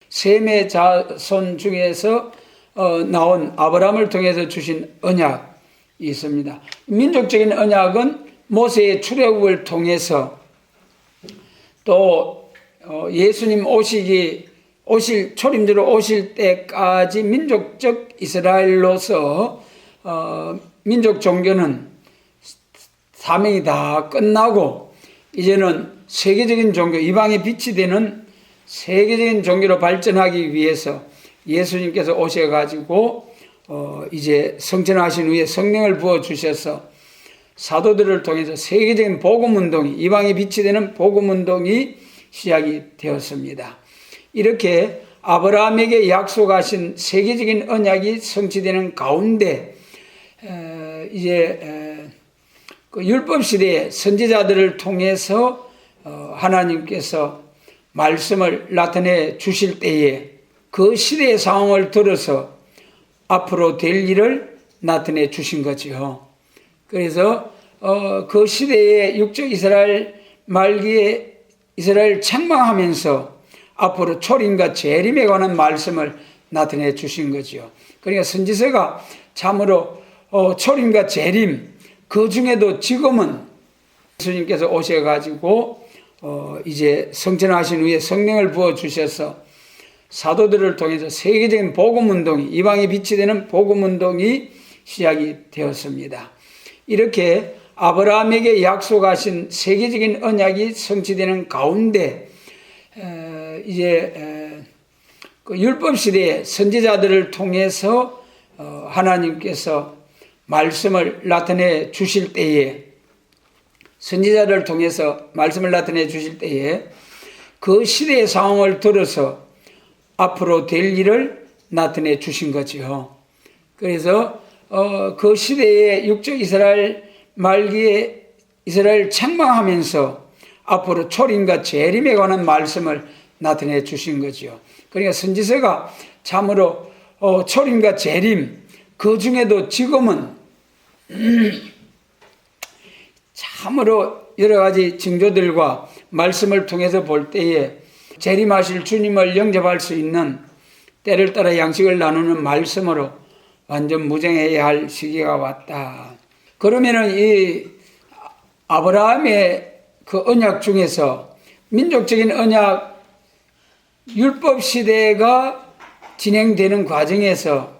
셈의 자손 중에서 나온 아브라함을 통해서 주신 언약이 있습니다. 민족적인 언약은 모세의 출애굽을 통해서 또 예수님 초림주로 오실 때까지 민족적 이스라엘로서 민족 종교는 사명이 다 끝나고 이제는 세계적인 종교, 이방의 빛이 되는 세계적인 종교로 발전하기 위해서 예수님께서 오셔가지고 이제 성천하신 후에 성령을 부어주셔서 사도들을 통해서 세계적인 복음운동이, 이방의 빛이 되는 복음운동이 시작이 되었습니다. 이렇게 아브라함에게 약속하신 세계적인 언약이 성취되는 가운데 그 율법 시대에 선지자들을 통해서 하나님께서 말씀을 나타내 주실 때에 그 시대의 상황을 들어서 앞으로 될 일을 나타내 주신 거지요. 그래서 그 시대의 육적 이스라엘 말기에 이스라엘 책망하면서 앞으로 초림과 재림에 관한 말씀을 나타내 주신 거지요. 그러니까 선지서가 참으로 초림과 재림, 그 중에도 지금은 예수님께서 오셔가지고 이제 성천하신 후에 성령을 부어주셔서 사도들을 통해서 세계적인 복음운동이, 이방의 빛이 되는 복음운동이 시작이 되었습니다. 이렇게 아브라함에게 약속하신 세계적인 언약이 성취되는 가운데 그 율법 시대에 선지자들을 통해서 하나님께서 말씀을 나타내 주실 때에, 선지자를 통해서 말씀을 나타내 주실 때에 그 시대의 상황을 들어서 앞으로 될 일을 나타내 주신 거지요. 그래서 그 시대의 육적 이스라엘 말기에 이스라엘 책망하면서 앞으로 초림과 재림에 관한 말씀을 나타내 주신 거지요. 그러니까 선지서가 참으로 초림과 재림, 그 중에도 지금은 참으로 여러 가지 징조들과 말씀을 통해서 볼 때에 재림하실 주님을 영접할 수 있는, 때를 따라 양식을 나누는 말씀으로 완전 무장해야 할 시기가 왔다. 그러면은 이 아브라함의 그 언약 중에서 민족적인 언약, 율법 시대가 진행되는 과정에서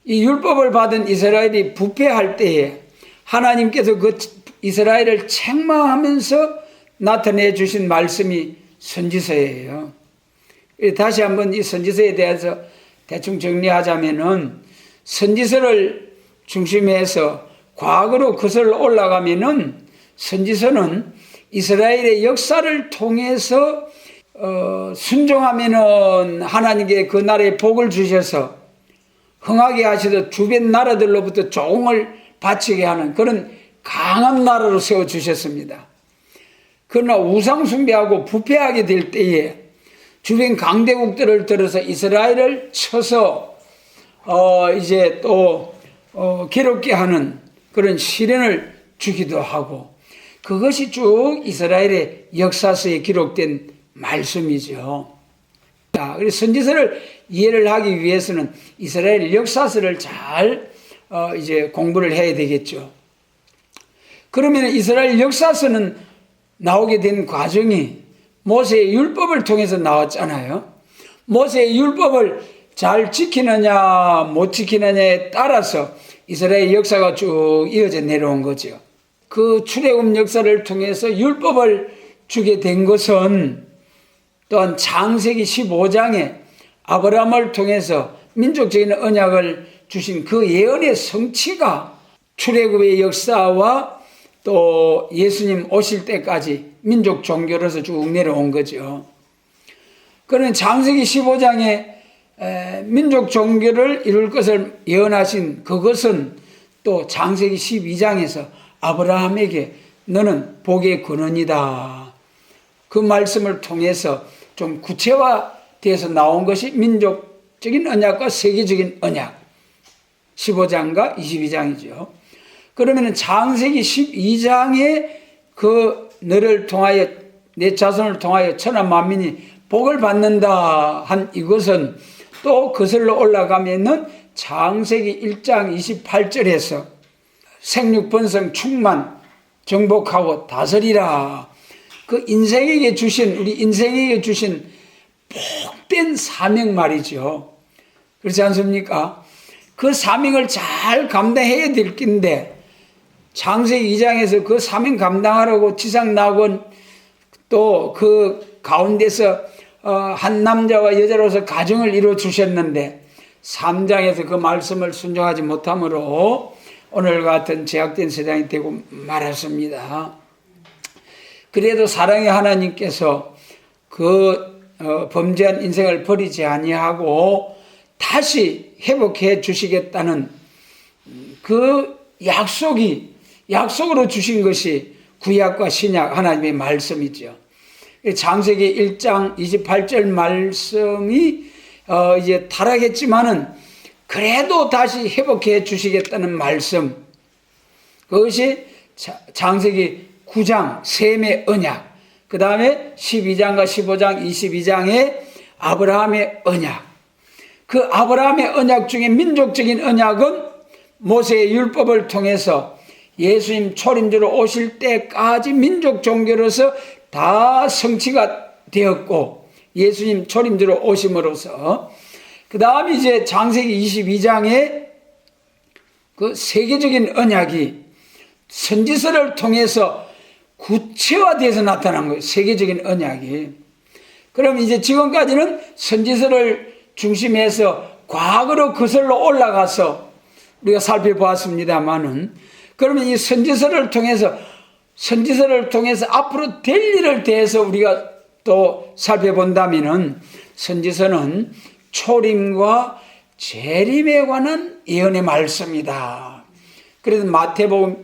이 율법을 받은 이스라엘이 부패할 때에 하나님께서 그 이스라엘을 책망하면서 나타내 주신 말씀이 선지서예요. 다시 한번 이 선지서에 대해서 대충 정리하자면은, 선지서를 중심해서 과거로 거슬러 올라가면은 선지서는 이스라엘의 역사를 통해서 순종하면은 하나님께 그 나라에 복을 주셔서 흥하게 하셔서 주변 나라들로부터 조공을 바치게 하는 그런 강한 나라로 세워주셨습니다. 그러나 우상숭배하고 부패하게 될 때에 주변 강대국들을 들어서 이스라엘을 쳐서 이제 또 괴롭게 하는 그런 시련을 주기도 하고, 그것이 쭉 이스라엘의 역사서에 기록된 말씀이죠. 그래서 선지서를 이해를 하기 위해서는 이스라엘 역사서를 잘 이제 공부를 해야 되겠죠. 그러면 이스라엘 역사서는 나오게 된 과정이 모세의 율법을 통해서 나왔잖아요. 모세의 율법을 잘 지키느냐 못 지키느냐에 따라서 이스라엘 역사가 쭉 이어져 내려온 거죠. 그 출애굽 역사를 통해서 율법을 주게 된 것은 또한 창세기 15장에 아브라함을 통해서 민족적인 언약을 주신 그 예언의 성취가 출애굽의 역사와 또 예수님 오실 때까지 민족 종교로서 쭉 내려온 거죠. 그러면 창세기 15장에 민족 종교를 이룰 것을 예언하신 그것은 또 창세기 12장에서 아브라함에게 너는 복의 근원이다, 그 말씀을 통해서 좀 구체화돼서 나온 것이 민족적인 언약과 세계적인 언약 15장과 22장이죠. 그러면 창세기 12장에 그 너를 통하여 내 자손을 통하여 천하 만민이 복을 받는다 한 이것은 또 거슬러 올라가면은 창세기 1장 28절에서 생육번성 충만 정복하고 다스리라. 그 인생에게 주신, 우리 인생에게 주신 복된 사명 말이죠. 그렇지 않습니까? 그 사명을 잘 감당해야 될 긴데 창세기 2장에서 그 사명 감당하라고 지상 낙원 또 그 가운데서 한 남자와 여자로서 가정을 이루어 주셨는데 3장에서 그 말씀을 순종하지 못함으로 오늘 같은 제약된 세상이 되고 말았습니다. 그래도 사랑의 하나님께서 그 범죄한 인생을 버리지 아니하고 다시 회복해 주시겠다는 그 약속으로 주신 것이 구약과 신약 하나님의 말씀이죠. 창세기 1장 28절 말씀이 이제 타락했지만은 그래도 다시 회복해 주시겠다는 말씀. 그것이 창세기 9장 셈의 언약, 그 다음에 12장과 15장, 22장의 아브라함의 언약. 그 아브라함의 언약 중에 민족적인 언약은 모세의 율법을 통해서 예수님 초림주로 오실 때까지 민족 종교로서 다 성취가 되었고 예수님 초림주로 오심으로써 그 다음에 이제 창세기 22장에 그 세계적인 언약이 선지서를 통해서 구체화돼서 나타난 거예요. 세계적인 언약이. 그럼 이제 지금까지는 선지서를 중심해서 과거로 거슬러 올라가서 우리가 살펴보았습니다만은 그러면 이 선지서를 통해서 앞으로 될 일을 대해서 우리가 또 살펴본다면은 선지서는 초림과 재림에 관한 예언의 말씀이다. 그래서 마태복음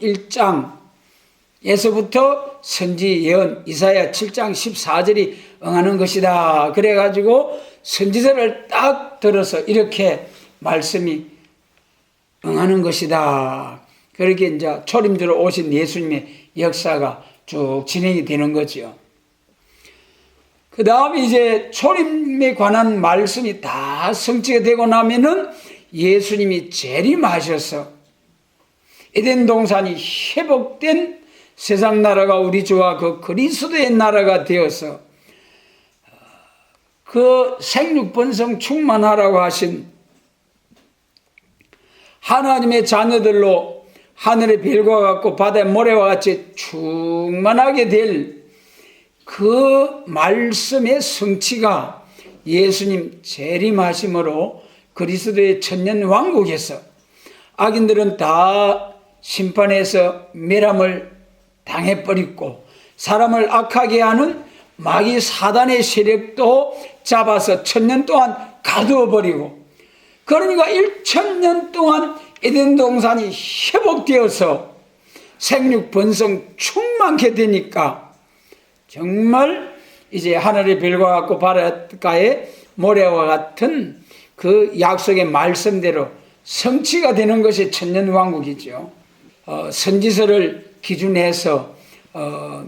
1장에서부터 선지 예언 이사야 7장 14절이 응하는 것이다. 그래가지고 선지서를 딱 들어서 이렇게 말씀이 응하는 것이다. 그렇게 이제 초림주로 오신 예수님의 역사가 쭉 진행이 되는 거죠. 그 다음에 이제 초림에 관한 말씀이 다 성취가 되고 나면은 예수님이 재림하셔서 에덴 동산이 회복된 세상 나라가 우리 주와 그 그리스도의 나라가 되어서 그 생육번성 충만하라고 하신 하나님의 자녀들로 하늘의 별과 같고 바다의 모래와 같이 충만하게 될 그 말씀의 성취가 예수님 재림하심으로 그리스도의 천년 왕국에서 악인들은 다 심판해서 멸함을 당해버리고 사람을 악하게 하는 마귀 사단의 세력도 잡아서 천년 동안 가두어버리고 그러니까 1000년 동안 에덴 동산이 회복되어서 생육번성 충만케 되니까 정말 이제 하늘의 별과 같고 바닷가의 모래와 같은 그 약속의 말씀대로 성취가 되는 것이 천년왕국이죠. 선지서를 기준해서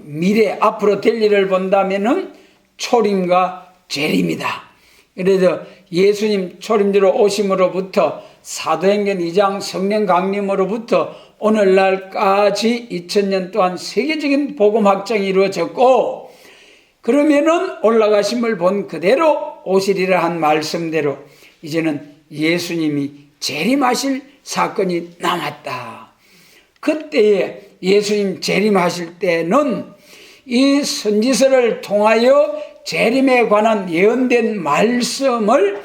미래 앞으로 될 일을 본다면은 초림과 재림이다. 그래서 예수님 초림주로 오심으로부터 사도행전 2장 성령 강림으로부터 오늘날까지 2000년 동안 세계적인 복음 확장이 이루어졌고 그러면은 올라가심을 본 그대로 오시리라 한 말씀대로 이제는 예수님이 재림하실 사건이 남았다. 그때에 예수님 재림하실 때는 이 선지서를 통하여 재림에 관한 예언된 말씀을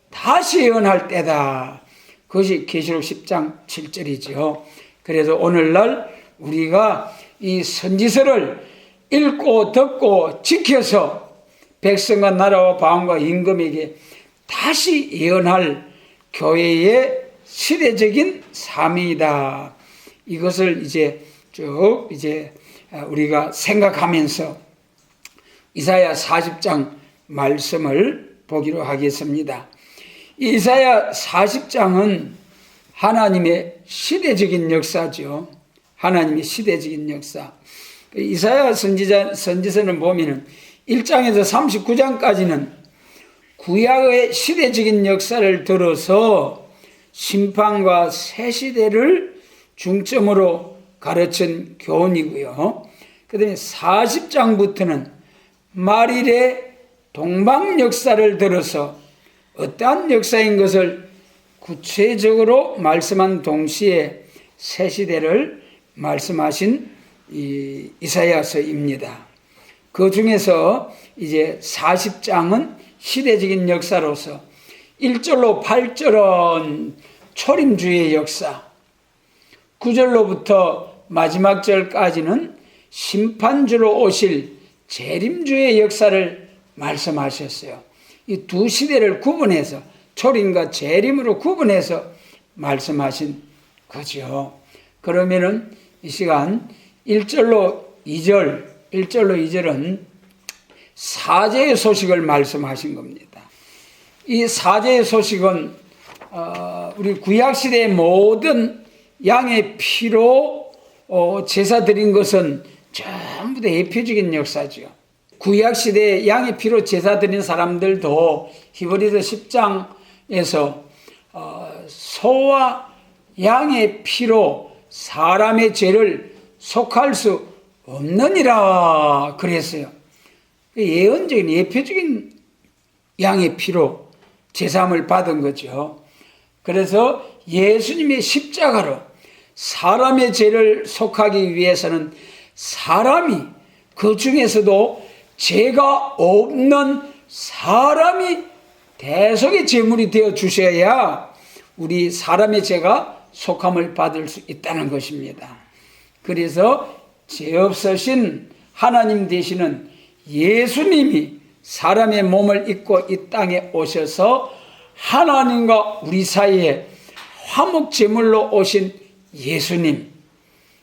다시 예언할 때다. 그것이 계시록 10장 7절이죠. 그래서 오늘날 우리가 이 선지서를 읽고 듣고 지켜서 백성과 나라와 방언과 임금에게 다시 예언할 교회의 시대적인 사명이다. 이것을 이제 쭉 우리가 생각하면서 이사야 40장 말씀을 보기로 하겠습니다. 이사야 40장은 하나님의 시대적인 역사죠. 하나님의 시대적인 역사. 이사야 선지서는 보면은 1장에서 39장까지는 구약의 시대적인 역사를 들어서 심판과 새 시대를 중점으로 가르친 교훈이고요. 그 다음에 40장부터는 말일의 동방 역사를 들어서 어떠한 역사인 것을 구체적으로 말씀한 동시에 새 시대를 말씀하신 이사야서입니다. 그 중에서 이제 40장은 시대적인 역사로서 1절로 8절은 초림주의 역사, 9절로부터 마지막 절까지는 심판주로 오실 재림주의 역사를 말씀하셨어요. 이 두 시대를 구분해서 초림과 재림으로 구분해서 말씀하신 거죠. 그러면은 이 시간 1절로 2절은 사제의 소식을 말씀하신 겁니다. 이 사제의 소식은 우리 구약시대의 모든 양의 피로 제사 드린 것은 전부 다 예표적인 역사죠. 구약시대에 양의 피로 제사 드린 사람들도 히브리서 10장에서 소와 양의 피로 사람의 죄를 속할 수 없느니라 그랬어요. 예언적인 예표적인 양의 피로 제사함을 받은 거죠. 그래서 예수님의 십자가로 사람의 죄를 속하기 위해서는 사람이, 그 중에서도 죄가 없는 사람이 대속의 제물이 되어 주셔야 우리 사람의 죄가 속함을 받을 수 있다는 것입니다. 그래서 죄 없으신 하나님 되시는 예수님이 사람의 몸을 입고 이 땅에 오셔서 하나님과 우리 사이에 화목제물로 오신 예수님,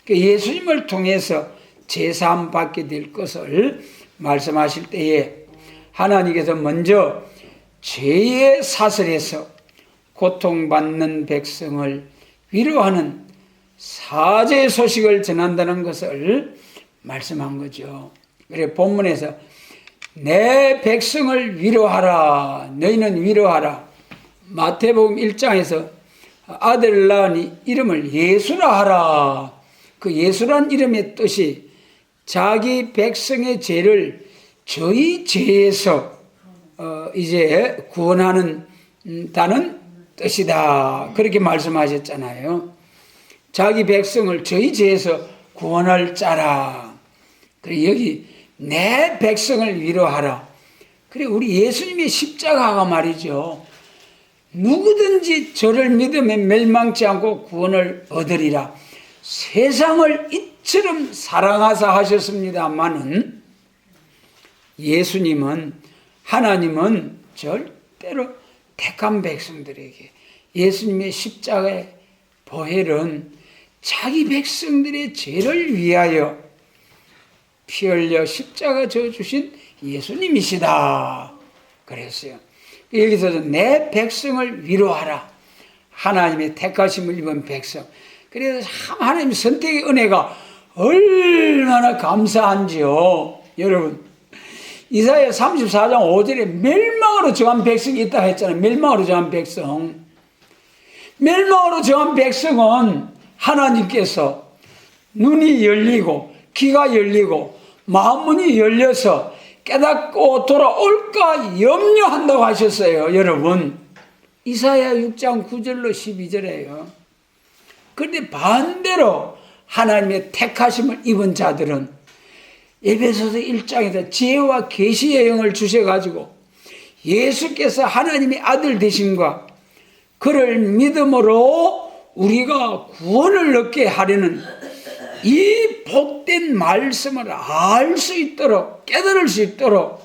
예수님을 통해서 제사함 받게 될 것을 말씀하실 때에 하나님께서 먼저 죄의 사슬에서 고통받는 백성을 위로하는 사죄의 소식을 전한다는 것을 말씀한 거죠. 그래 본문에서 내 백성을 위로하라, 너희는 위로하라. 마태복음 1장에서 아들을 낳으니 이름을 예수라 하라. 그 예수란 이름의 뜻이 자기 백성의 죄를 저희 죄에서 이제 구원하는 다는 뜻이다. 그렇게 말씀하셨잖아요. 자기 백성을 저희 죄에서 구원할 자라. 그래 여기 내 백성을 위로하라. 그래 우리 예수님의 십자가가 말이죠. 누구든지 저를 믿으면 멸망치 않고 구원을 얻으리라. 세상을 이처럼 사랑하사 하셨습니다마는 예수님은, 하나님은 절대로 택한 백성들에게 예수님의 십자가의 보혈은 자기 백성들의 죄를 위하여 피 흘려 십자가 져주신 예수님이시다 그랬어요. 여기서 내 백성을 위로하라. 하나님의 택하심을 입은 백성. 그래서 하나님의 선택의 은혜가 얼마나 감사한지요. 여러분 이사야 34장 5절에 멸망으로 정한 백성이 있다 했잖아요. 멸망으로 정한 백성. 멸망으로 정한 백성은 하나님께서 눈이 열리고 귀가 열리고 마음문이 열려서 깨닫고 돌아올까 염려한다고 하셨어요. 여러분 이사야 6장 9절로 12절이에요. 그런데 반대로 하나님의 택하심을 입은 자들은 에베소서 1장에서 지혜와 계시의 영을 주셔가지고 예수께서 하나님의 아들 되심과 그를 믿음으로 우리가 구원을 얻게 하려는 이 복된 말씀을 알 수 있도록 깨달을 수 있도록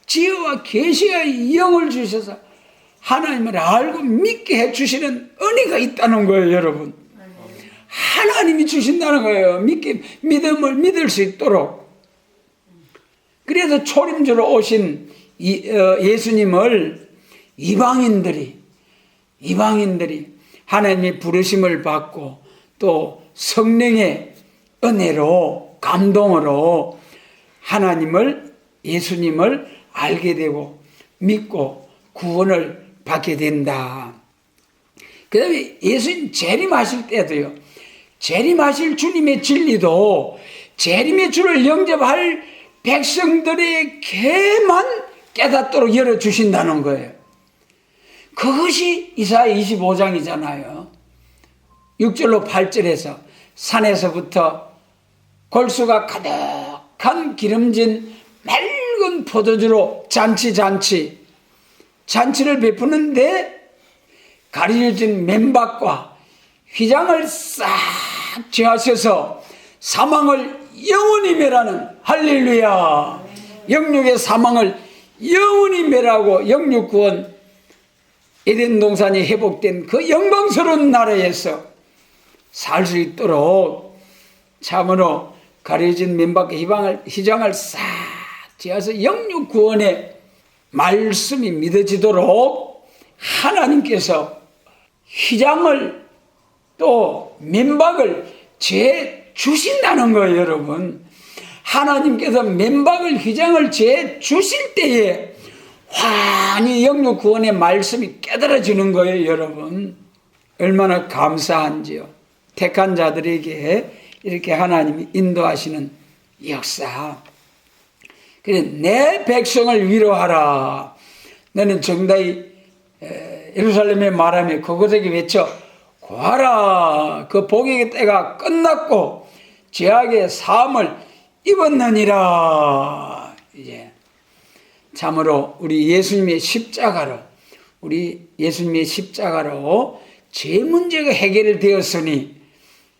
지혜와 계시의 영을 주셔서 하나님을 알고 믿게 해주시는 은혜가 있다는 거예요. 여러분 하나님이 주신다는 거예요. 믿음을 믿을 수 있도록. 그래서 초림주로 오신 예수님을 이방인들이 하나님의 부르심을 받고 또 성령의 은혜로 감동으로 하나님을 예수님을 알게 되고 믿고 구원을 받게 된다. 그 다음에 예수님 재림하실 때도요, 재림하실 주님의 진리도 재림의 주를 영접할 백성들에게만 깨닫도록 열어주신다는 거예요. 그것이 이사야 25장이잖아요. 6절로 8절에서 산에서부터 골수가 가득한 기름진 맑은 포도주로 잔치를 베푸는데 가려진 맨밥과 휘장을 싹 취하셔서 사망을 영원히 멸하는, 할렐루야, 영육의 사망을 영원히 멸하고 영육 구원, 에덴 동산이 회복된 그 영광스러운 나라에서 살 수 있도록 참으로 가려진 맨밥과 휘장을 싹 취하서 영육 구원의 말씀이 믿어지도록 하나님께서 휘장을 또 맨밥을 재 주신다는 거예요, 여러분. 하나님께서 맨밥을 휘장을 재 주실 때에 환히 영육 구원의 말씀이 깨달아지는 거예요, 여러분. 얼마나 감사한지요. 택한 자들에게 이렇게 하나님이 인도하시는 역사. 그래, 내 백성을 위로하라. 너는 정다이 예루살렘에 말하며 그곳에게 외쳐 고하라. 그 복의 때가 끝났고 죄악의 사함을 입었느니라. 이제 참으로 우리 예수님의 십자가로 죄 문제가 해결되었으니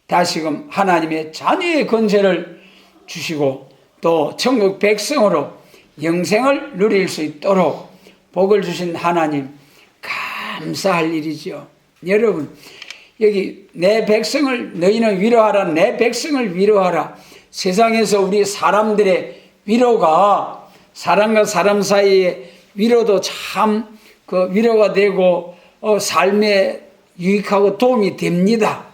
다시금 하나님의 자녀의 권세를 주시고 또 천국 백성으로 영생을 누릴 수 있도록 복을 주신 하나님 감사할 일이죠. 여러분, 여기 내 백성을 너희는 위로하라, 내 백성을 위로하라. 세상에서 우리 사람들의 위로가 사람과 사람 사이의 위로도 참 그 위로가 되고 삶에 유익하고 도움이 됩니다.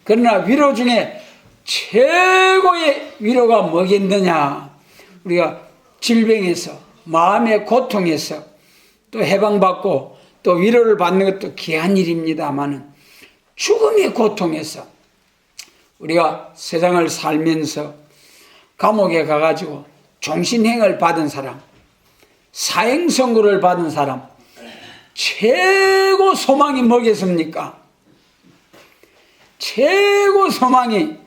그러나 위로 중에 최고의 위로가 뭐겠느냐? 우리가 질병에서, 마음의 고통에서 또 해방받고 또 위로를 받는 것도 귀한 일입니다만은 죽음의 고통에서 우리가 세상을 살면서 감옥에 가가지고 종신형을 받은 사람, 사형선고를 받은 사람, 최고 소망이 뭐겠습니까? 최고 소망이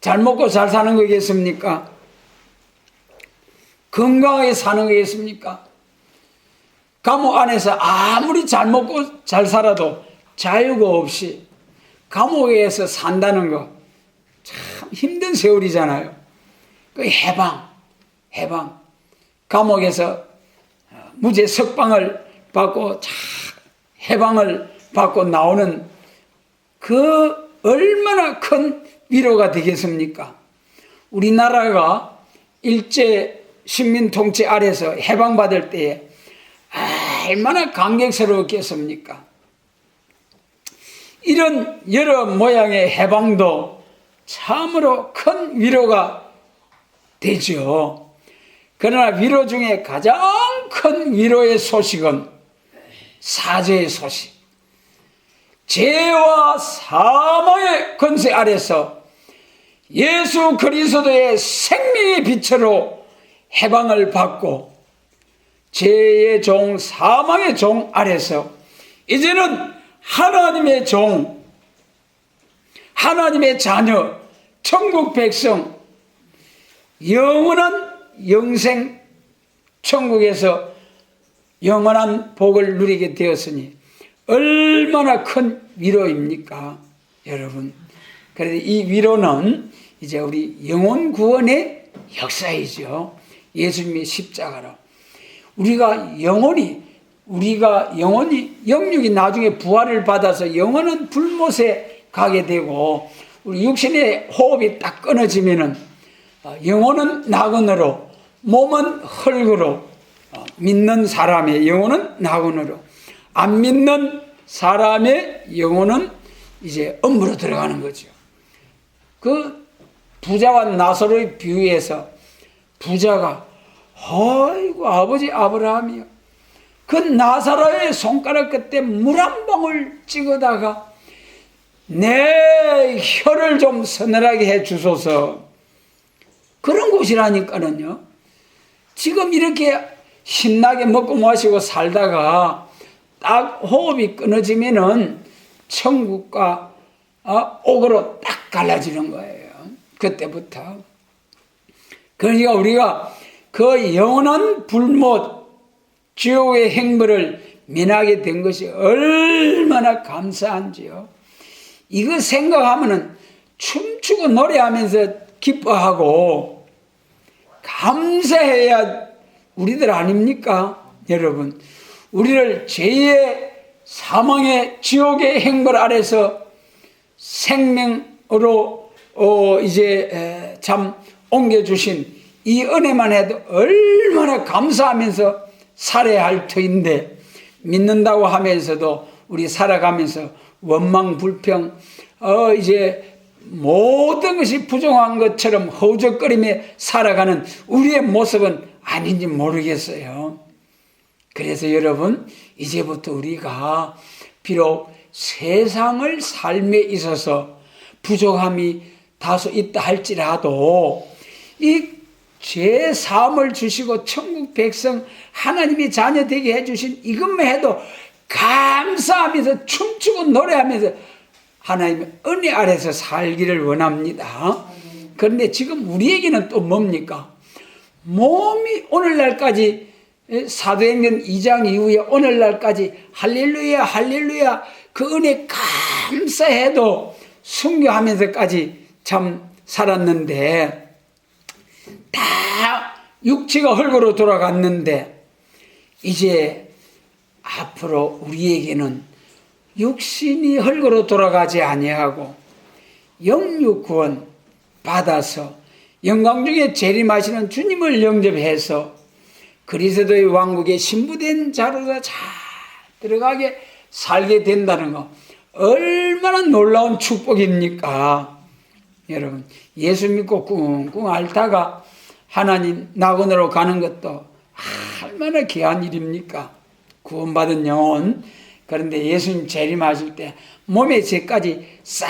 잘 먹고 잘 사는 거겠습니까? 건강하게 사는 거겠습니까? 감옥 안에서 아무리 잘 먹고 잘 살아도 자유가 없이 감옥에서 산다는 거 참 힘든 세월이잖아요. 그 해방. 감옥에서 무죄 석방을 받고 해방을 받고 나오는 그 얼마나 큰 위로가 되겠습니까? 우리나라가 일제 식민 통치 아래서 해방받을 때에 얼마나 감격스러웠겠습니까? 이런 여러 모양의 해방도 참으로 큰 위로가 되죠. 그러나 위로 중에 가장 큰 위로의 소식은 사죄의 소식. 죄와 사망의 권세 아래서 예수 그리스도의 생명의 빛으로 해방을 받고 죄의 종, 사망의 종 아래서 이제는 하나님의 종, 하나님의 자녀, 천국 백성, 영원한 영생 천국에서 영원한 복을 누리게 되었으니 얼마나 큰 위로입니까, 여러분. 그래서 이 위로는 이제 우리 영혼 구원의 역사이죠. 예수님의 십자가로 우리가 영혼이 영육이 나중에 부활을 받아서 영원한 불못에 가게 되고 우리 육신의 호흡이 딱 끊어지면은 영혼은 낙원으로, 몸은 흙으로, 믿는 사람의 영혼은 낙원으로, 안 믿는 사람의 영혼은 이제 엄무로 들어가는 거죠. 그 부자와 나사로의 비유에서 부자가 아이고 아버지 아브라함이요, 그 나사로의 손가락 끝에 물 한 방울 찍어다가 내 혀를 좀 서늘하게 해 주소서. 그런 곳이라니까는요. 지금 이렇게 신나게 먹고 마시고 살다가 딱 호흡이 끊어지면은 천국과 옥으로 딱 갈라지는 거예요. 그때부터. 그러니까 우리가 그 영원한 불못 지옥의 행벌을 면하게 된 것이 얼마나 감사한지요. 이거 생각하면은 춤추고 노래하면서 기뻐하고 감사해야 우리들 아닙니까? 여러분, 우리를 죄의 사망의 지옥의 행벌 아래서 생명으로 이제 참 옮겨주신 이 은혜만 해도 얼마나 감사하면서 살아야 할 터인데, 믿는다고 하면서도 우리 살아가면서 원망 불평 이제 모든 것이 부정한 것처럼 허우적거리며 살아가는 우리의 모습은 아닌지 모르겠어요. 그래서 여러분, 이제부터 우리가 비록 세상을 삶에 있어서 부족함이 다소 있다 할지라도 이 죄 사함을 주시고 천국 백성 하나님의 자녀 되게 해주신 이것만 해도 감사하면서 춤추고 노래하면서 하나님의 은혜 아래서 살기를 원합니다. 그런데 지금 우리에게는 또 뭡니까? 몸이 오늘날까지 사도행전 2장 이후에 오늘날까지 할렐루야 할렐루야 그 은혜 감사해도 순교하면서까지 참 살았는데, 다 육체가 흙으로 돌아갔는데 이제 앞으로 우리에게는 육신이 흙으로 돌아가지 아니하고 영육 구원 받아서 영광 중에 재림하시는 주님을 영접해서 그리스도의 왕국에 신부된 자로서 잘 들어가게 살게 된다는 거 얼마나 놀라운 축복입니까? 여러분, 예수 믿고 꿍꿍 앓다가 하나님 낙원으로 가는 것도 얼마나 귀한 일입니까? 구원받은 영혼. 그런데 예수님 재림하실 때 몸의 죄까지 싹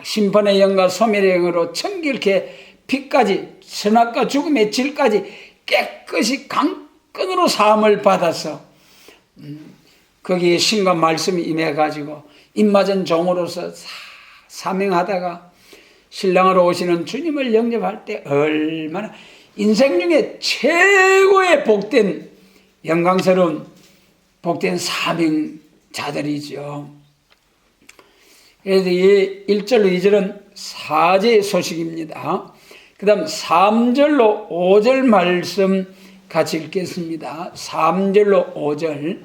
심판의 영과 소멸의 영으로 청결케 피까지 선악과 죽음의 질까지 깨끗이 강건으로 사함을 받아서 거기에 신과 말씀이 임해가지고 입맞은 종으로서 사명하다가 신랑으로 오시는 주님을 영접할 때 얼마나 인생 중에 최고의 복된 영광스러운 복된 사명자들이죠. 그래서 이 1절로 2절은 사제의 소식입니다. 그 다음 3절로 5절 말씀 같이 읽겠습니다. 3절로 5절.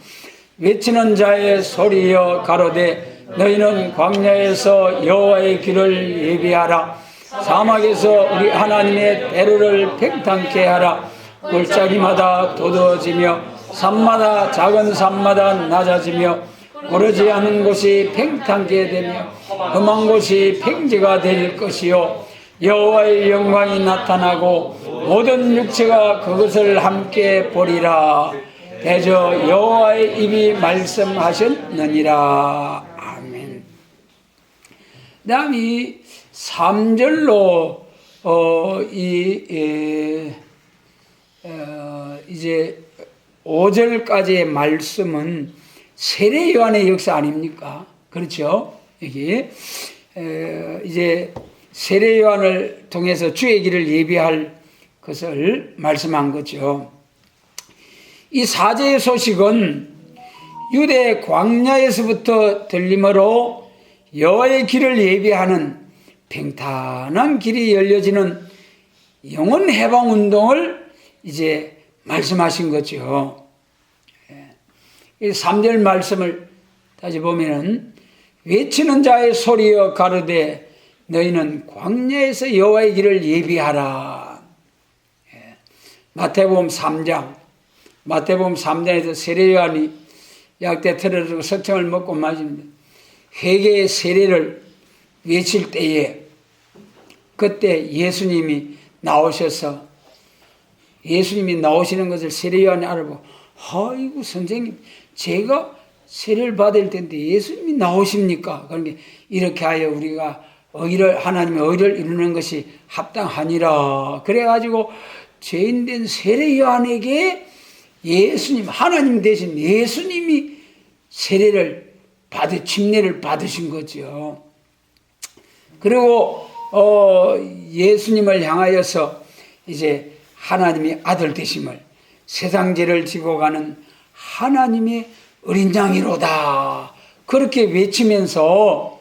외치는 자의 소리여 가로되 너희는 광야에서 여호와의 길을 예비하라. 사막에서 우리 하나님의 대로를 팽창케 하라. 골짜기마다 도두어지며 산마다 작은 산마다 낮아지며 오르지 않은 곳이 팽창게 되며 험한 곳이 평지가 될 것이요 여호와의 영광이 나타나고 모든 육체가 그것을 함께 보리라. 대저 여호와의 입이 말씀하셨느니라. 아멘. 다음 이 3절로 이제 5절까지의 말씀은 세례 요한의 역사 아닙니까? 그렇죠? 여기 이제 세례 요한을 통해서 주의 길을 예비할 것을 말씀한 거죠. 이 사제의 소식은 유대 광야에서부터 들림으로 여호와의 길을 예비하는 평탄한 길이 열려지는 영혼 해방 운동을 이제 말씀하신 거죠. 이 3절 말씀을 다시 보면은 외치는 자의 소리여 가로되 너희는 광야에서 여호와의 길을 예비하라. 마태복음 3장에서 세례 요한이 약대 틀어지고 석청을 먹고 마시는데 회개의 세례를 외칠 때에 그때 예수님이 나오셔서 예수님이 나오시는 것을 세례요한이 알아보고, 아이고 선생님, 제가 세례를 받을 텐데 예수님이 나오십니까? 그러니까 이렇게 하여 우리가 하나님의 의를 이루는 것이 합당하니라. 그래가지고 죄인된 세례요한에게 예수님, 하나님 대신 예수님이 세례를 침례를 받으신 거죠. 그리고 예수님을 향하여서 이제 하나님의 아들 되심을, 세상 죄를 지고 가는 하나님의 어린 양이로다, 그렇게 외치면서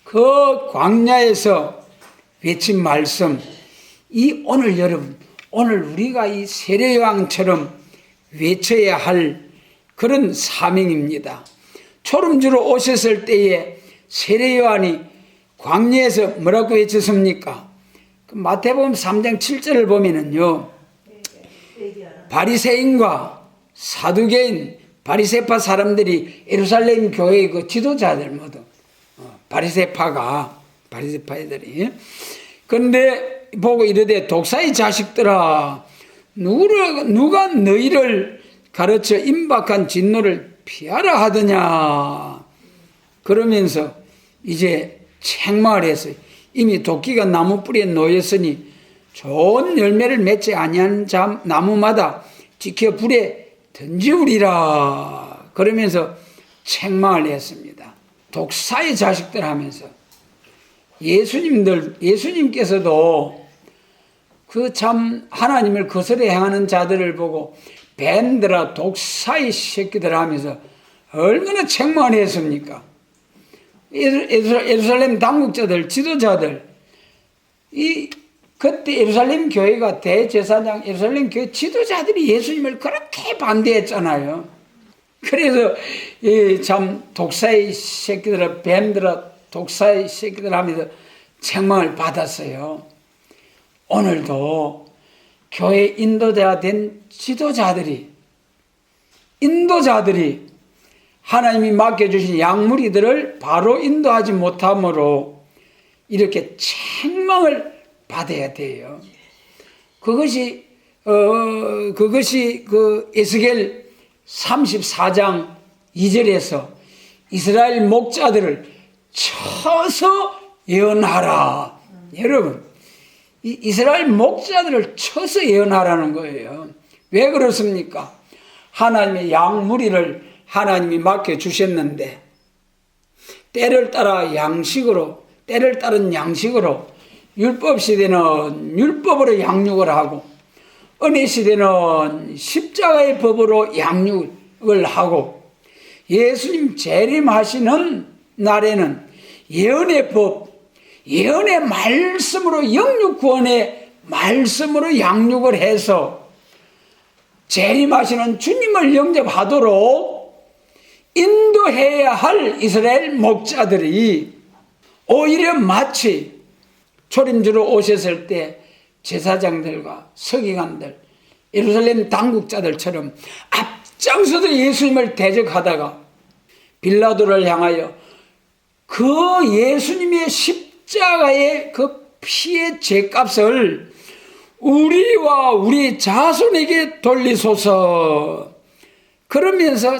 그 광야에서 외친 말씀, 여러분, 오늘 우리가 이 세례요한처럼 외쳐야 할 그런 사명입니다. 초림주로 오셨을 때에 세례요한이 광야에서 뭐라고 외쳤습니까? 마태복음 3장 7절을 보면은요, 바리새인과 사두개인, 바리새파 사람들이 예루살렘 교회의 그 지도자들 모두, 바리새파들이, 그런데 보고 이르되, 독사의 자식들아, 누가 너희를 가르쳐 임박한 진노를 피하라 하더냐. 그러면서 이제 책망을 했어요. 이미 도끼가 나무 뿌리에 놓였으니 좋은 열매를 맺지 아니한 나무마다 지켜 불에 던지우리라. 그러면서 책망을 했습니다. 독사의 자식들 하면서, 예수님께서도 그 참 하나님을 거스려 행하는 자들을 보고 밴드라 독사의 새끼들 하면서 얼마나 책망을 했습니까? 예루살렘 당국자들, 지도자들, 그때 예루살렘 교회가 대제사장, 예루살렘 교회 지도자들이 예수님을 그렇게 반대했잖아요. 그래서 참 독사의 새끼들아, 뱀들아, 독사의 새끼들 하면서 책망을 받았어요. 오늘도 교회 인도자 된 지도자들이, 하나님이 맡겨주신 양무리들을 바로 인도하지 못함으로 이렇게 책망을 받아야 돼요. 그것이 그 에스겔 34장 2절에서 이스라엘 목자들을 쳐서 예언하라. 여러분, 이스라엘 목자들을 쳐서 예언하라는 거예요. 왜 그렇습니까? 하나님의 양무리를 하나님이 맡겨주셨는데 때를 따른 양식으로 율법 시대는 율법으로 양육을 하고 은혜 시대는 십자가의 법으로 양육을 하고 예수님 재림하시는 날에는 예언의 법, 예언의 말씀으로, 영육 구원의 말씀으로 양육을 해서 재림하시는 주님을 영접하도록 인도해야 할 이스라엘 목자들이 오히려 마치 초림주로 오셨을 때 제사장들과 서기관들, 예루살렘 당국자들처럼 앞장서서 예수님을 대적하다가 빌라도를 향하여 그 예수님의 십자가의 그 피의 죄값을 우리와 우리 자손에게 돌리소서. 그러면서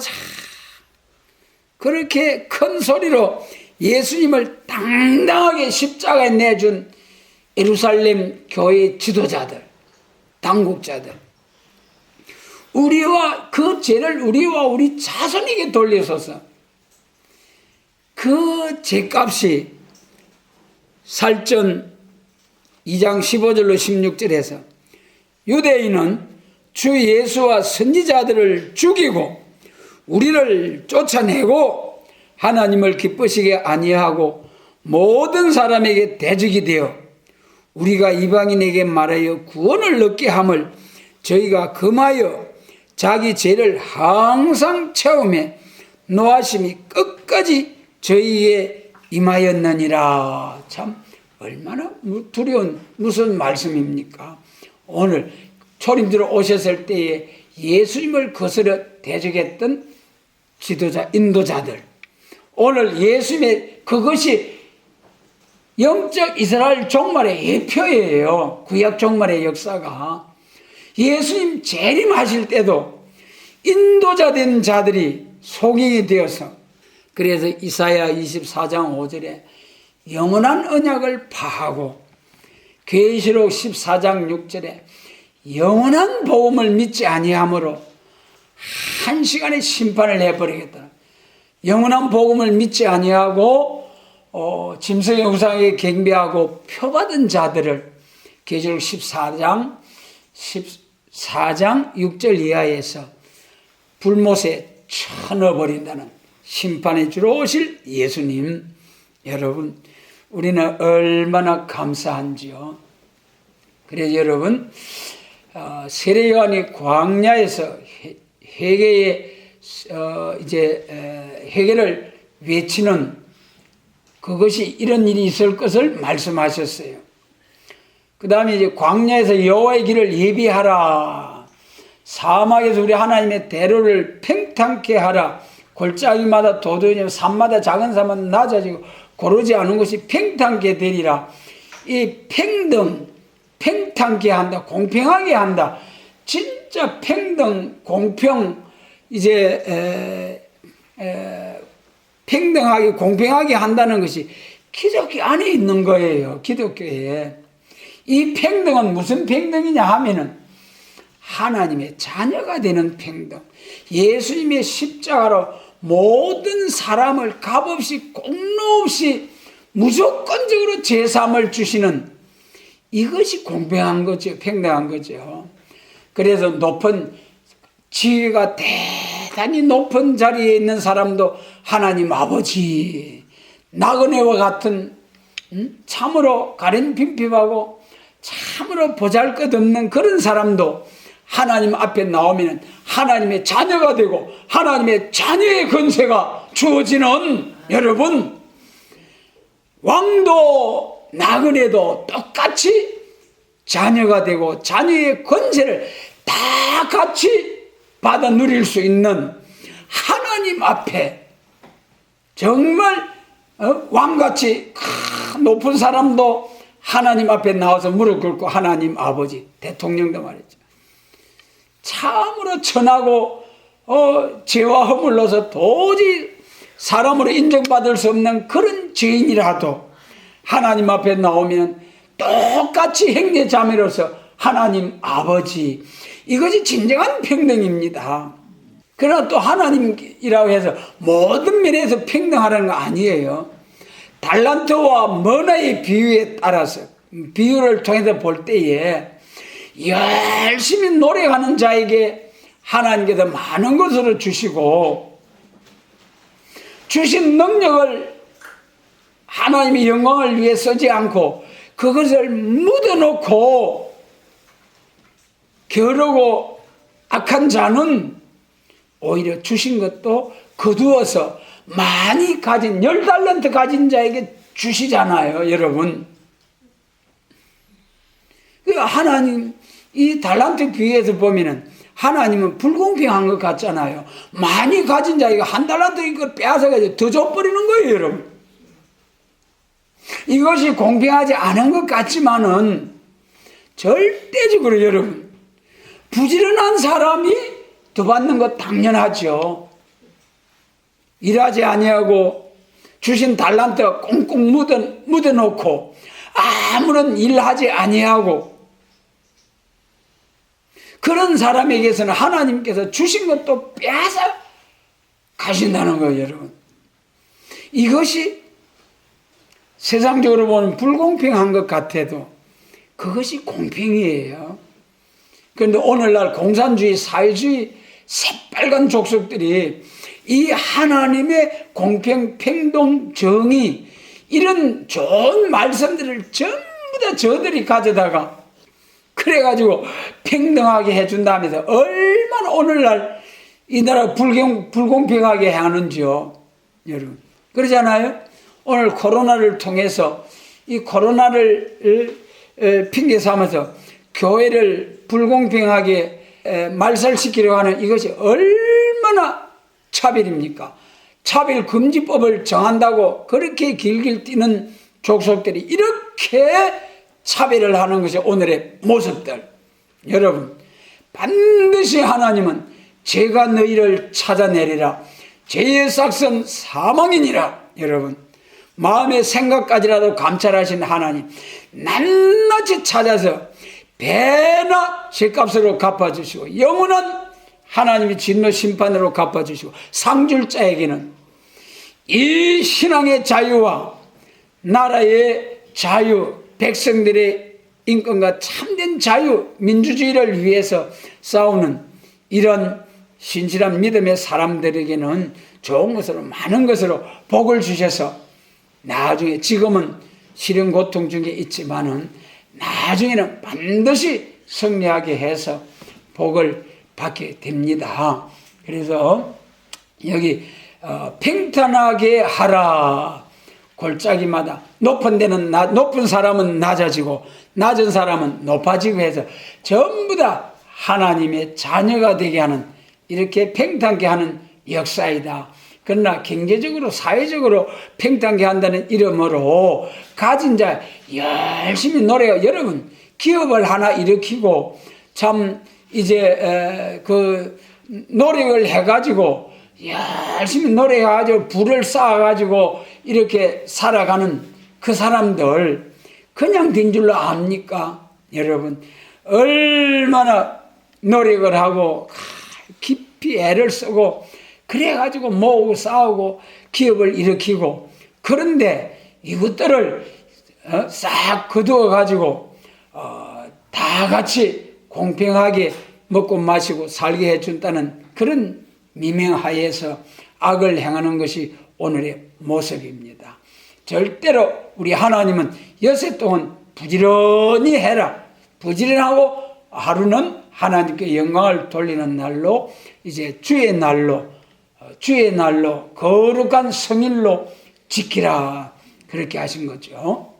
그렇게 큰 소리로 예수님을 당당하게 십자가에 내준 예루살렘 교회 지도자들, 당국자들, 그 죄를 우리와 우리 자손에게 돌리소서. 그 죄값이 살전 2장 15절로 16절에서 유대인은 주 예수와 선지자들을 죽이고 우리를 쫓아내고 하나님을 기쁘시게 아니하고 모든 사람에게 대적이 되어 우리가 이방인에게 말하여 구원을 얻게 함을 저희가 금하여 자기 죄를 항상 체험해 노하심이 끝까지 저희에 임하였느니라. 참 얼마나 두려운 무슨 말씀입니까? 오늘 초림주로 오셨을 때에 예수님을 거스려 대적했던 지도자, 인도자들, 오늘 예수님의 그것이 영적 이스라엘 종말의 예표예요. 구약 종말의 역사가 예수님 재림하실 때도 인도자 된 자들이 소경이 되어서, 그래서 이사야 24장 5절에 영원한 언약을 파하고, 계시록 14장 6절에 영원한 복음을 믿지 아니하므로 한 시간에 심판을 해버리겠다. 영원한 복음을 믿지 아니하고 짐승의 우상에 경배하고 표받은 자들을 계시록 14장 6절 이하에서 불못에 쳐넣어버린다는 심판에 주러 오실 예수님. 여러분, 우리는 얼마나 감사한지요. 그래서 여러분, 세례 요한이 광야에서 회개를 외치는 그것이 이런 일이 있을 것을 말씀하셨어요. 그 다음에 이제 광야에서 여호와의 길을 예비하라. 사막에서 우리 하나님의 대로를 팽창케 하라. 골짜기마다 도도하며 산마다 작은 산은 낮아지고 고르지 않은 것이 팽창케 되리라. 이 팽창케 한다. 공평하게 한다. 진짜 평등, 공평, 평등하게, 공평하게 한다는 것이 기독교 안에 있는 거예요. 기독교에. 이 평등은 무슨 평등이냐 하면은 하나님의 자녀가 되는 평등. 예수님의 십자가로 모든 사람을 값없이 공로 없이 무조건적으로 제삼을 주시는, 이것이 공평한 거죠. 평등한 거죠. 그래서 높은 지위가 대단히 높은 자리에 있는 사람도 하나님 아버지, 나그네와 같은 참으로 가린 빈핍하고 참으로 보잘것없는 그런 사람도 하나님 앞에 나오면 하나님의 자녀가 되고 하나님의 자녀의 권세가 주어지는, 여러분, 왕도 나그네도 똑같이 자녀가 되고 자녀의 권세를 다 같이 받아 누릴 수 있는 하나님 앞에 정말 왕같이 높은 사람도 하나님 앞에 나와서 무릎 꿇고 하나님 아버지, 대통령도 말이죠. 참으로 천하고 죄와 허물러서 도저히 사람으로 인정받을 수 없는 그런 죄인이라도 하나님 앞에 나오면 똑같이 형제자매로서 하나님 아버지, 이것이 진정한 평등입니다. 그러나 또 하나님이라고 해서 모든 면에서 평등하라는 거 아니에요. 달란트와 머나의 비유에 따라서, 비유를 통해서 볼 때에 열심히 노력하는 자에게 하나님께서 많은 것으로 주시고, 주신 능력을 하나님의 영광을 위해 쓰지 않고 그것을 묻어놓고 게으르고 악한 자는 오히려 주신 것도 거두어서 많이 가진 10달란트 가진 자에게 주시잖아요, 여러분. 하나님, 이 달란트 비유에서 보면은 하나님은 불공평한 것 같잖아요. 많이 가진 자에게 1달란트 이걸 빼앗아가지고 더 줘버리는 거예요, 여러분. 이것이 공평하지 않은 것 같지만은 절대적으로 여러분, 부지런한 사람이 더 받는 것 당연하죠. 일하지 아니하고 주신 달란트 꽁꽁 묻어놓고 아무런 일하지 아니하고 그런 사람에게서는 하나님께서 주신 것도 빼앗아 가신다는 거예요, 여러분. 이것이 세상적으로 보면 불공평한 것 같아도 그것이 공평이에요. 그런데 오늘날 공산주의, 사회주의, 새빨간 족속들이 이 하나님의 공평, 평등, 정의, 이런 좋은 말씀들을 전부 다 저들이 가져다가 그래가지고 평등하게 해준다면서 얼마나 오늘날 이 나라 불공평하게 하는지요, 여러분. 그러잖아요. 오늘 코로나를 통해서 이 코로나를 핑계 삼아서 교회를 불공평하게 말살시키려고 하는 이것이 얼마나 차별입니까? 차별금지법을 정한다고 그렇게 길길 뛰는 족속들이 이렇게 차별을 하는 것이 오늘의 모습들. 여러분, 반드시 하나님은 죄가 너희를 찾아내리라. 죄의 삭은 사망이니라. 여러분, 마음의 생각까지라도 감찰하신 하나님, 낱낱이 찾아서 배나 죄값으로 갚아주시고, 영원한 하나님이 진노 심판으로 갚아주시고, 상줄자에게는 이 신앙의 자유와 나라의 자유, 백성들의 인권과 참된 자유, 민주주의를 위해서 싸우는 이런 신실한 믿음의 사람들에게는 좋은 것으로, 많은 것으로 복을 주셔서 나중에, 지금은 시련 고통 중에 있지만은 나중에는 반드시 승리하게 해서 복을 받게 됩니다. 그래서 여기 평탄하게 하라. 골짜기마다 높은 데는 높은 사람은 낮아지고 낮은 사람은 높아지고 해서 전부 다 하나님의 자녀가 되게 하는, 이렇게 평탄케 하는 역사이다. 그러나 경제적으로 사회적으로 평탄케 한다는 이름으로 가진 자 열심히 노래가, 여러분 기업을 하나 일으키고 참 이제 그 노력을 해가지고 열심히 노력해가지고 부를 쌓아가지고 이렇게 살아가는 그 사람들 그냥 된 줄로 압니까? 여러분, 얼마나 노력을 하고 깊이 애를 쓰고 그래가지고 모으고 싸우고 기업을 일으키고, 그런데 이것들을 싹 거두어가지고 다 같이 공평하게 먹고 마시고 살게 해준다는 그런 미명하에서 악을 행하는 것이 오늘의 모습입니다. 절대로 우리 하나님은 여세 동안 부지런히 해라. 부지런하고 하루는 하나님께 영광을 돌리는 날로, 이제 주의 날로 거룩한 성일로 지키라. 그렇게 하신 거죠.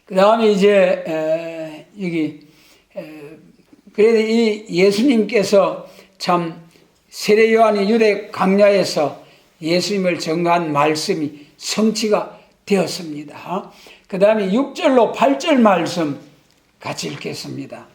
그 다음에 이제 여기 그래도 이 예수님께서 참 세례 요한이 유대 광야에서 예수님을 증거한 말씀이 성취가 되었습니다. 그 다음에 6절로 8절 말씀 같이 읽겠습니다.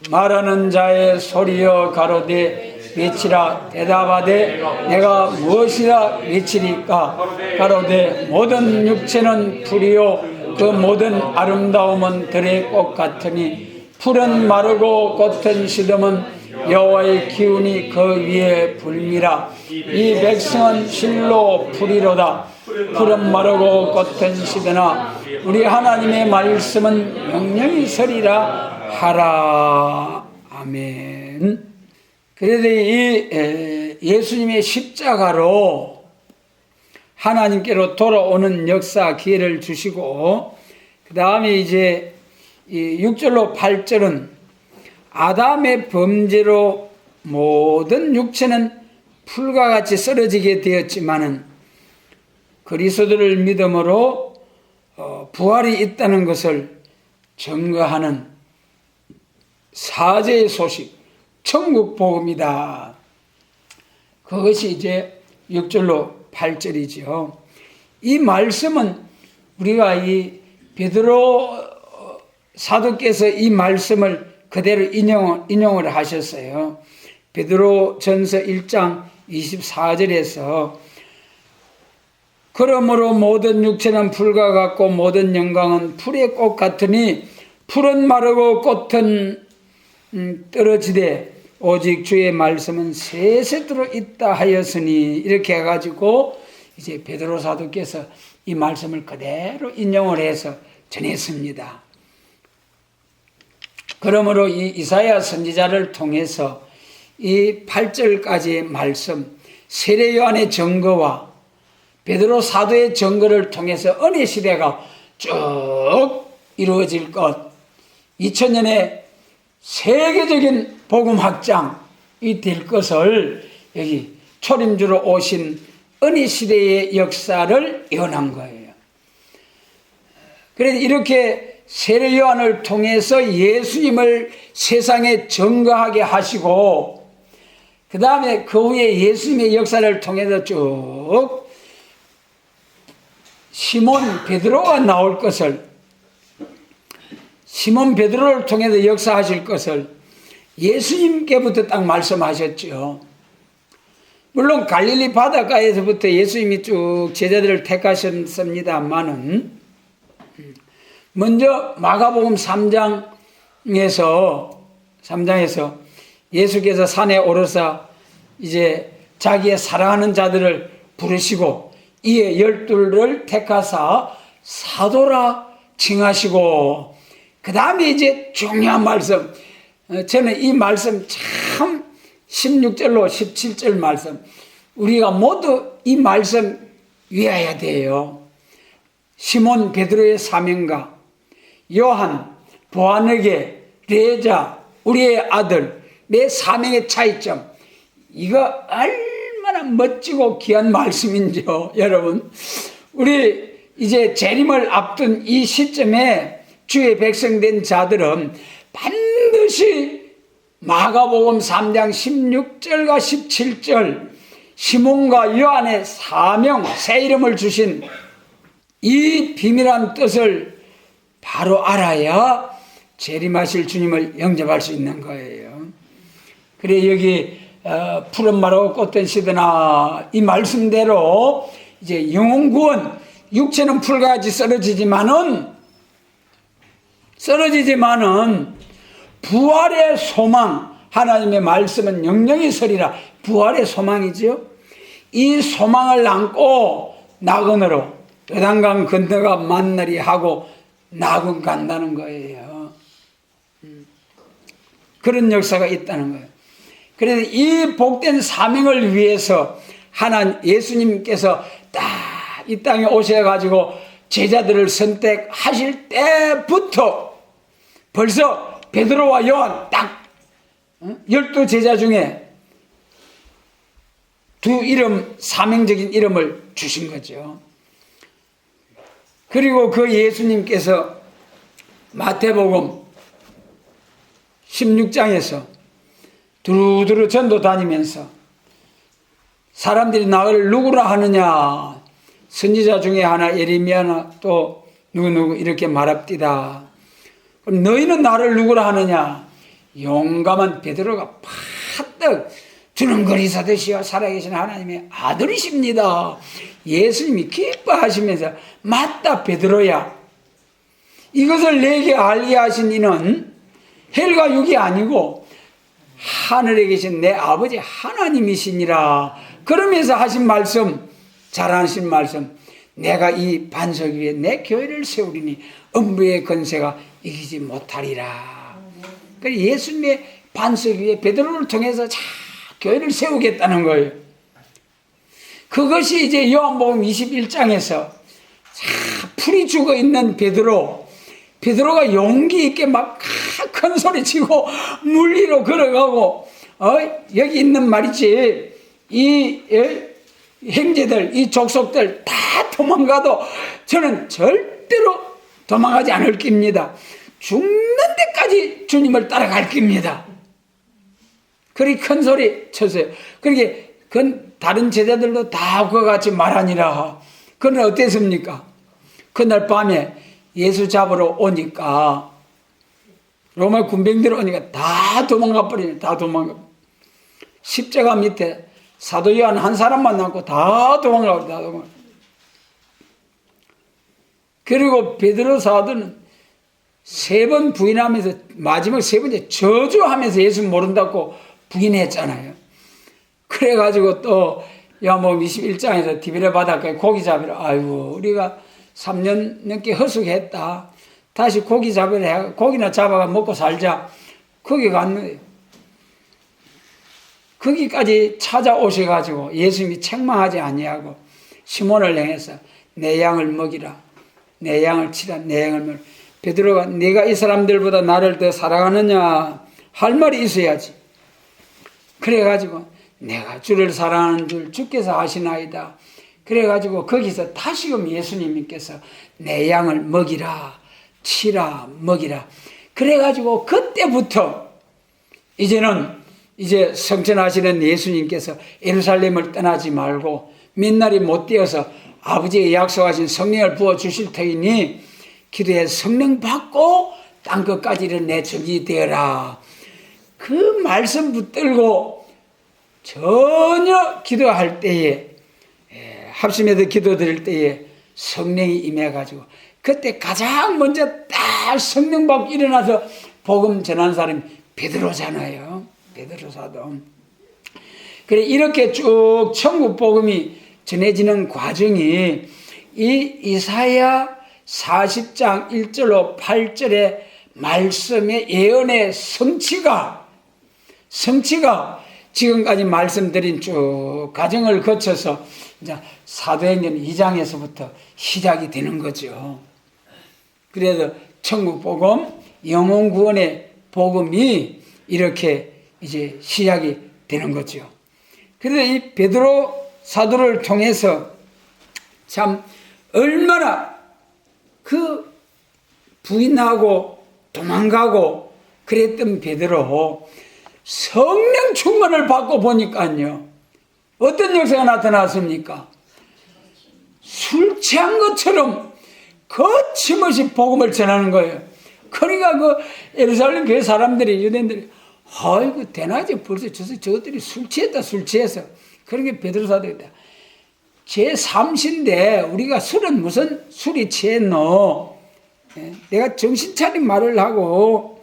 말하는 자의 소리여 가로되 외치라. 대답하되 내가 무엇이라 외치리까? 가로되 모든 육체는 풀이요 그 모든 아름다움은 들의 꽃 같으니 풀은 마르고 꽃은 시듬은 여호와의 기운이 그 위에 불미라. 이 백성은 실로 풀이로다. 풀은 마르고 꽃은 시드나 우리 하나님의 말씀은 영영이 서리라 하라. 아멘. 그래도 이 예수님의 십자가로 하나님께로 돌아오는 역사 기회를 주시고, 그 다음에 이제 6절로 8절은 아담의 범죄로 모든 육체는 풀과 같이 쓰러지게 되었지만은 그리스도를 믿음으로 부활이 있다는 것을 증거하는 사죄의 소식, 천국 복음이다. 그것이 이제 6절로 8절이죠. 이 말씀은 우리가 이 베드로 사도께서 이 말씀을 그대로 인용을 하셨어요. 베드로 전서 1장 24절에서 그러므로 모든 육체는 풀과 같고 모든 영광은 풀의 꽃 같으니 풀은 마르고 꽃은 떨어지되 오직 주의 말씀은 세세토로 있다 하였으니, 이렇게 해가지고 이제 베드로 사도께서 이 말씀을 그대로 인용을 해서 전했습니다. 그러므로 이 이사야 선지자를 통해서 이 8절까지의 말씀, 세례 요한의 증거와 베드로 사도의 증거를 통해서 은혜 시대가 쭉 이루어질 것, 2000년의 세계적인 복음 확장이 될 것을 여기 초림주로 오신 은혜 시대의 역사를 예언한 거예요. 그래서 이렇게 세례 요한을 통해서 예수님을 세상에 증거하게 하시고, 그 다음에 그 후에 예수님의 역사를 통해서 쭉 시몬 베드로가 나올 것을, 시몬 베드로를 통해서 역사하실 것을 예수님께부터 딱 말씀하셨죠. 물론 갈릴리 바닷가에서부터 예수님이 쭉 제자들을 택하셨습니다만은 먼저 마가복음 3장에서 예수께서 산에 오르사 이제 자기의 사랑하는 자들을 부르시고 이에 12를 택하사 사도라 칭하시고 그 다음에 이제 중요한 말씀, 저는 이 말씀 참 16절로 17절 말씀 우리가 모두 이 말씀 외워야 돼요. 시몬 베드로의 사명과 요한, 보아너게, 레자, 우리의 아들, 내 사명의 차이점, 이거 얼마나 멋지고 귀한 말씀인지요. 여러분, 우리 이제 재림을 앞둔 이 시점에 주의 백성된 자들은 반드시 마가복음 3장 16절과 17절 시몬과 요한의 사명, 새 이름을 주신 이 비밀한 뜻을 바로 알아야 재림하실 주님을 영접할 수 있는 거예요. 그래 여기 푸른 마루 꽃된 시드나 이 말씀대로 이제 영혼구원, 육체는 풀같이 쓰러지지만은 부활의 소망, 하나님의 말씀은 영영이 서리라. 부활의 소망이지요. 이 소망을 안고 낙원으로 요단강 건너가 만나리 하고 낙원 간다는 거예요. 그런 역사가 있다는 거예요. 그래서 이 복된 사명을 위해서 예수님께서 딱 이 땅에 오셔가지고 제자들을 선택하실 때부터 벌써 베드로와 요한 딱 12제자 중에 두 이름, 사명적인 이름을 주신 거죠. 그리고 그 예수님께서 마태복음 16장에서 두루두루 전도 다니면서 사람들이 나를 누구라 하느냐, 선지자 중에 하나 예레미야나 또 누구누구 이렇게 말합디다. 그럼 너희는 나를 누구라 하느냐? 용감한 베드로가 파떡 주는 거리사듯이여 살아계신 하나님의 아들이십니다. 예수님이 기뻐하시면서 맞다 베드로야, 이것을 내게 알게 하신 이는 헬과 육이 아니고 하늘에 계신 내 아버지 하나님이시니라. 그러면서 하신 말씀, 잘하신 말씀, 내가 이 반석 위에 내 교회를 세우리니 음부의 권세가 이기지 못하리라. 그래서 예수님의 반석 위에 베드로를 통해서 교회를 세우겠다는 거예요. 그것이 이제 요한복음 21장에서 풀이 죽어 있는 베드로가 용기 있게 막 큰 소리 치고 물 위로 걸어가고 여기 있는 말이지 이 형제들, 이 족속들 다 도망가도 저는 절대로 도망가지 않을 겁니다. 죽는 데까지 주님을 따라갈 겁니다. 그리 큰 소리 쳤어요. 그렇게 다른 제자들도 다 그와 같이 말하니라. 그러나 어땠습니까? 그날 밤에 예수 잡으러 오니까 로마 군병들이 오니까 다 도망가 버리네. 다 도망가. 십자가 밑에 사도 요한 한 사람만 남고 다 도망가. 그리고 베드로 사도는 3번 부인하면서 마지막 3번째 저주하면서 예수 모른다고 부인했잖아요. 그래가지고 또 요한복음 21장에서 디베레 바닷가에 고기 잡으러, 아이고 우리가 3년 넘게 허숙했다. 다시 고기 잡으러 해, 고기나 잡아가 먹고 살자. 거기 갔는데 거기까지 찾아오셔가지고 예수님이 책망하지 아니하고 시몬을 향해서 내 양을 먹이라, 내 양을 치라, 내 양을 먹이라. 베드로가 네가 이 사람들보다 나를 더 사랑하느냐 할 말이 있어야지. 그래가지고 내가 주를 사랑하는 줄 주께서 아시나이다. 그래가지고 거기서 다시금 예수님께서 내 양을 먹이라, 치라, 먹이라. 그래가지고 그때부터 이제 성천하시는 예수님께서 예루살렘을 떠나지 말고 몇 날이 못 되어서 아버지의 약속하신 성령을 부어주실 터이니 기도해 성령 받고 땅끝까지는 내 적이 되어라. 그 말씀 붙들고 전혀 기도할 때에, 합심해서 기도드릴 때에 성령이 임해가지고, 그때 가장 먼저 딱 성령 받고 일어나서 복음 전하는 사람이 베드로잖아요. 베드로 사도. 그래, 이렇게 쭉 천국 복음이 전해지는 과정이 이 이사야 40장 1절로 8절의 말씀의 예언의 성취가 지금까지 말씀드린 쭉 과정을 거쳐서 이제 사도행전 2장에서부터 시작이 되는 거죠. 그래서 천국 복음, 영혼 구원의 복음이 이렇게 이제 시작이 되는 거죠. 그래서 이 베드로 사도를 통해서 참 얼마나 그 부인하고 도망가고 그랬던 베드로 성령 충만을 받고 보니까요, 어떤 역사가 나타났습니까? 술 취한 것처럼 거침없이 복음을 전하는 거예요. 그러니까 그 예루살렘 교회 사람들이, 유대인들이, 아이고 대낮에 벌써 저것들이 술 취해서. 그러게 베드로 사도이다. 제3시인데 우리가 술은 무슨 술이 취했노? 내가 정신 차린 말을 하고,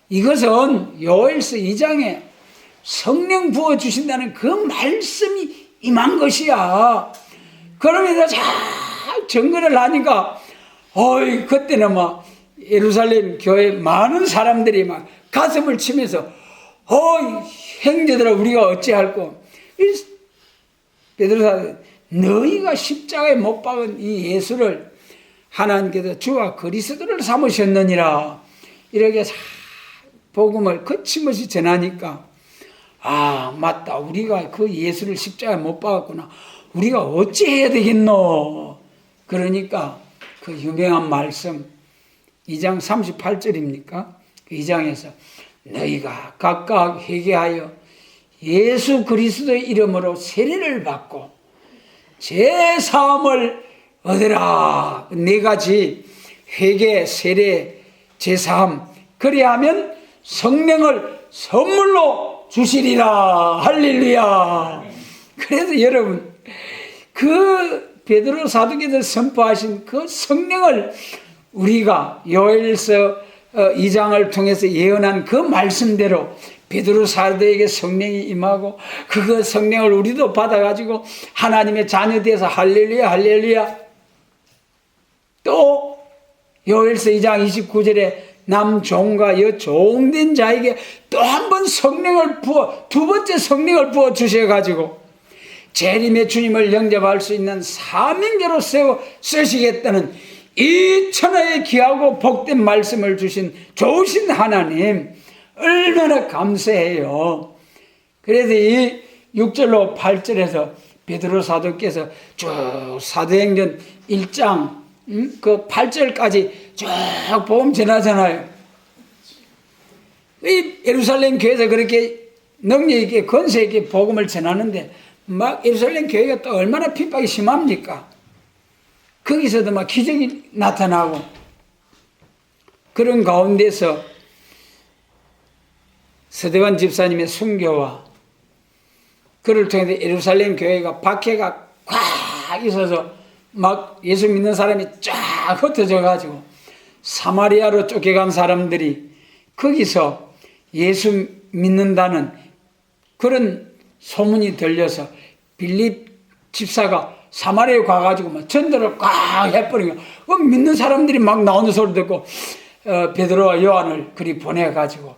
이것은 요엘서 2장에 성령 부어주신다는 그 말씀이 임한 것이야. 그러면서 잘 정거를 하니까, 그때는 막 예루살렘 교회 많은 사람들이 막 가슴을 치면서, 형제들아, 우리가 어찌할꼬? 베드로, 너희가 십자가에 못 박은 이 예수를 하나님께서 주와 그리스도를 삼으셨느니라. 이렇게 복음을 거침없이 전하니까, 맞다, 우리가 그 예수를 십자가에 못 박았구나. 우리가 어찌해야 되겠노? 그러니까 그 유명한 말씀 2장 38절입니까? 그 2장에서 너희가 각각 회개하여 예수 그리스도의 이름으로 세례를 받고 제사함을 얻으라. 네 가지: 회개, 세례, 제사함. 그리하면 성령을 선물로 주시리라. 할렐루야. 그래서 여러분, 그 베드로 사도께서 선포하신 그 성령을 우리가 요엘서 2장을 통해서 예언한 그 말씀대로 베드로 사도에게 성령이 임하고, 그 성령을 우리도 받아가지고 하나님의 자녀되어서 할렐루야 할렐루야. 또 요엘서 2장 29절에 남종과 여종된 자에게 또 한 번 성령을 부어, 두 번째 성령을 부어 주셔가지고 재림의 주님을 영접할 수 있는 사명자로 세워 쓰시겠다는 이 천하에 귀하고 복된 말씀을 주신 좋으신 하나님, 얼마나 감사해요. 그래서 이 6절로 8절에서 베드로 사도께서 쭉 사도행전 1장 그 8절까지 쭉 복음 전하잖아요. 이 예루살렘 교회에서 그렇게 능력 있게 권세 있게 복음을 전하는데, 막 예루살렘 교회가 또 얼마나 핍박이 심합니까? 거기서도 막 기적이 나타나고, 그런 가운데서 서대관 집사님의 순교와 그를 통해서 예루살렘 교회가 박해가 꽉 있어서 막 예수 믿는 사람이 쫙 흩어져 가지고 사마리아로 쫓겨간 사람들이 거기서 예수 믿는다는 그런 소문이 들려서 빌립 집사가 사마리아에 가가지고 막 전도를 꽉 해버리고, 믿는 사람들이 막 나오는 소리 듣고 베드로와 요한을 그리 보내가지고,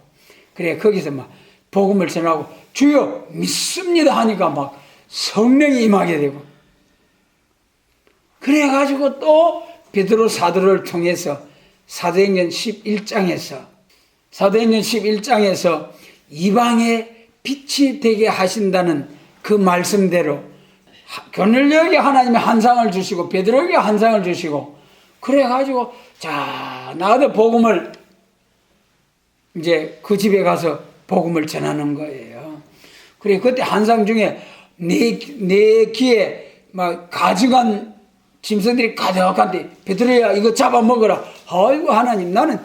그래 거기서 막 복음을 전하고 주여 믿습니다 하니까 막 성령이 임하게 되고, 그래가지고 또 베드로 사도를 통해서 사도행전 11장에서 이방의 빛이 되게 하신다는 그 말씀대로 고넬료에게 하나님이 한 상을 주시고 베드로에게 한 상을 주시고, 그래가지고 자 나도 복음을 이제 그 집에 가서 복음을 전하는 거예요. 그래 그때 한 상 중에 네 귀에 막 가져간 짐승들이 가득한데, 베드로야 이거 잡아먹어라. 아이고 하나님, 나는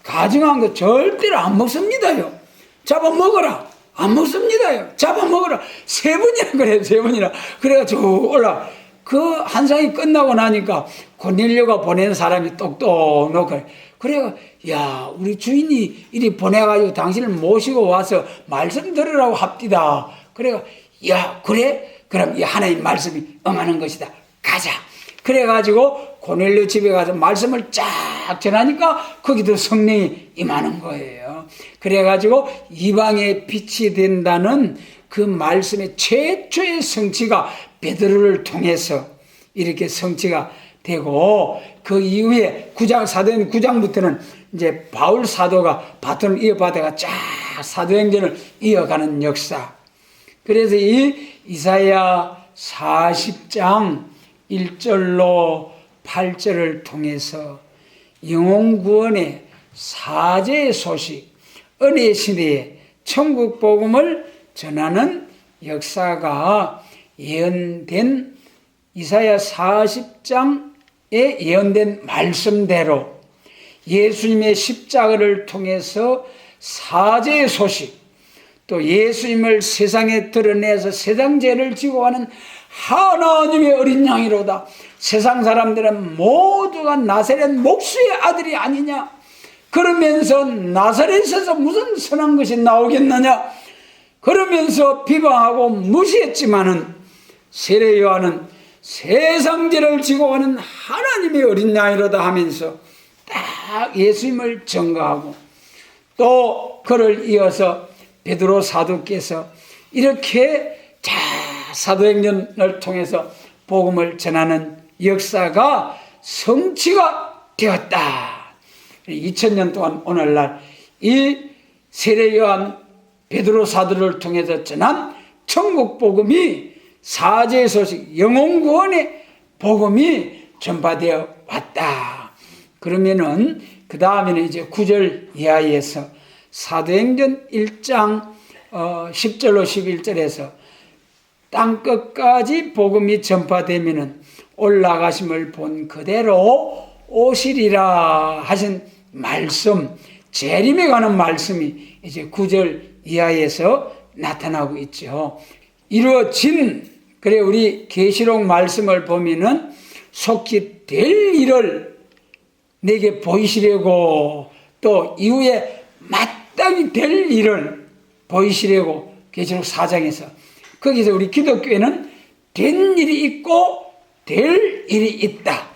가증한 거 절대로 안 먹습니다요. 잡아먹어라. 안 먹습니다요. 잡아먹어라. 3번이나 그래요. 3번이나. 그래가지고 올라. 그 한상이 끝나고 나니까 고넬료가 보낸 사람이 똑똑놓고 그래가 야 우리 주인이 이리 보내가지고 당신을 모시고 와서 말씀 들으라고 합디다. 그래가 야 그래? 그럼 이 하나님 말씀이 응하는 것이다. 가자. 그래가지고 고넬료 집에 가서 말씀을 쫙 전하니까 거기도 성령이 임하는 거예요. 그래가지고 이방의 빛이 된다는 그 말씀의 최초의 성취가 베드로를 통해서 이렇게 성취가 되고 그 이후에 사도행 9장부터는 이제 바울 사도가 바톤을 이어받아가 쫙 사도행전을 이어가는 역사. 그래서 이 이사야 40장 1절로 8절을 통해서 영혼 구원의 사제의 소식, 은혜 시대에 천국 복음을 전하는 역사가 예언된 이사야 40장에 예언된 말씀대로 예수님의 십자가를 통해서 사제의 소식, 또 예수님을 세상에 드러내서 세상 죄를 지고 가는 하나님의 어린 양이로다. 세상 사람들은 모두가 나사렛 목수의 아들이 아니냐. 그러면서 나사렛에서 무슨 선한 것이 나오겠느냐. 그러면서 비방하고 무시했지만은 세례 요한은 세상 죄를 지고 가는 하나님의 어린 양이로다 하면서 딱 예수님을 증거하고 또 그를 이어서 베드로 사도께서 이렇게 사도행전을 통해서 복음을 전하는 역사가 성취가 되었다. 2000년 동안 오늘날 이 세례 요한 베드로 사도를 통해서 전한 천국 복음이 사제의 소식, 영혼 구원의 복음이 전파되어 왔다. 그러면은 그 다음에는 이제 9절 이하에서 사도행전 1장 10절로 11절에서 땅 끝까지 복음이 전파되면은 올라가심을 본 그대로 오시리라 하신 말씀, 재림에 관한 말씀이 이제 9절 이하에서 나타나고 있죠. 이루어진, 그래 우리 계시록 말씀을 보면은 속히 될 일을 내게 보이시려고 또 이후에 마땅히 될 일을 보이시려고 계시록 4장에서 거기서 우리 기독교에는 된 일이 있고 될 일이 있다.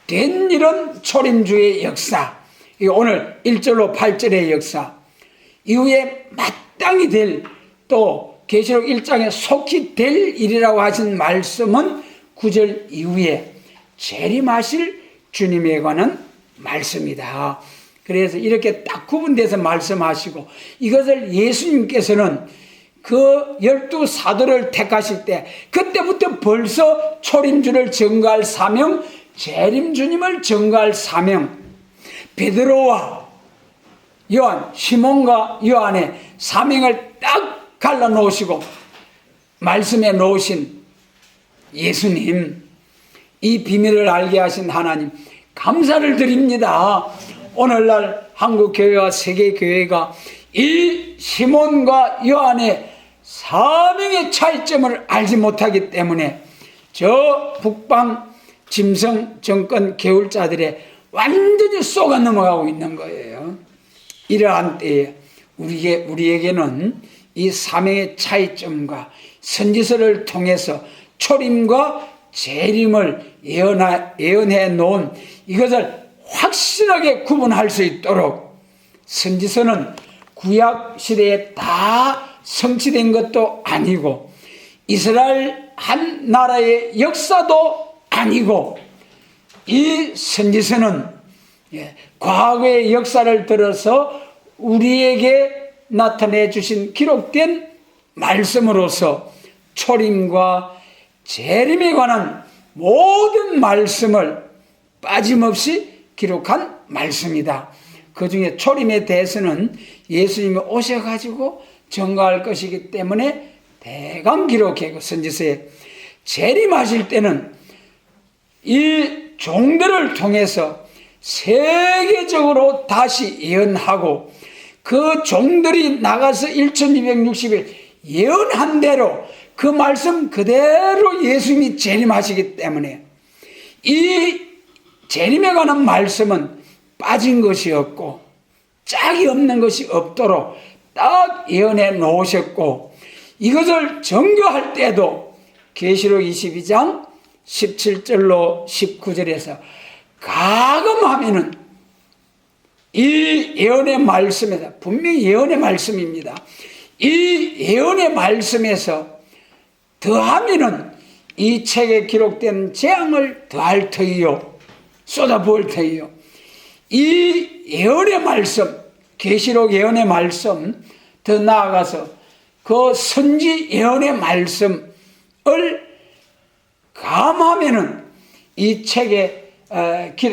된 일은 초림주의 역사, 오늘 1절로 8절의 역사, 이후에 마땅히 될 또 계시록 1장에 속히 될 일이라고 하신 말씀은 9절 이후에 재림하실 주님에 관한 말씀이다. 그래서 이렇게 딱 구분돼서 말씀하시고 이것을 예수님께서는 그 12사도를 택하실 때 그때부터 벌써 초림주를 증거할 사명, 재림주님을 증거할 사명, 베드로와 요한, 시몬과 요한의 사명을 딱 갈라놓으시고 말씀해 놓으신 예수님, 이 비밀을 알게 하신 하나님 감사를 드립니다. 오늘날 한국교회와 세계교회가 이 시몬과 요한의 사명의 차이점을 알지 못하기 때문에 저 북방 짐승 정권 계울자들의 완전히 쏘가 넘어가고 있는 거예요. 이러한 때에 우리에게는 이 사명의 차이점과 선지서를 통해서 초림과 재림을 예언해 놓은 이것을 확실하게 구분할 수 있도록 선지서는 구약 시대에 다 성취된 것도 아니고 이스라엘 한 나라의 역사도 아니고 이 선지서는 과거의 역사를 들어서 우리에게 나타내 주신 기록된 말씀으로서 초림과 재림에 관한 모든 말씀을 빠짐없이 기록한 말씀이다. 그 중에 초림에 대해서는 예수님이 오셔가지고 증거할 것이기 때문에 대강 기록하고 선지서에 재림하실 때는 이 종들을 통해서 세계적으로 다시 예언하고 그 종들이 나가서 1260일 예언한 대로 그 말씀 그대로 예수님이 재림하시기 때문에 이 재림에 관한 말씀은 빠진 것이 없고 짝이 없는 것이 없도록 딱 예언해 놓으셨고, 이것을 전교할 때도 계시록 22장 17절로 19절에서 가금하면은 이 예언의 말씀에서, 분명히 예언의 말씀입니다, 이 예언의 말씀에서 더하면은 이 책에 기록된 재앙을 더할 터이요 쏟아부을 터이요. 이 예언의 말씀, 계시록 예언의 말씀, 더 나아가서 그 선지 예언의 말씀을 감하면은 이 책에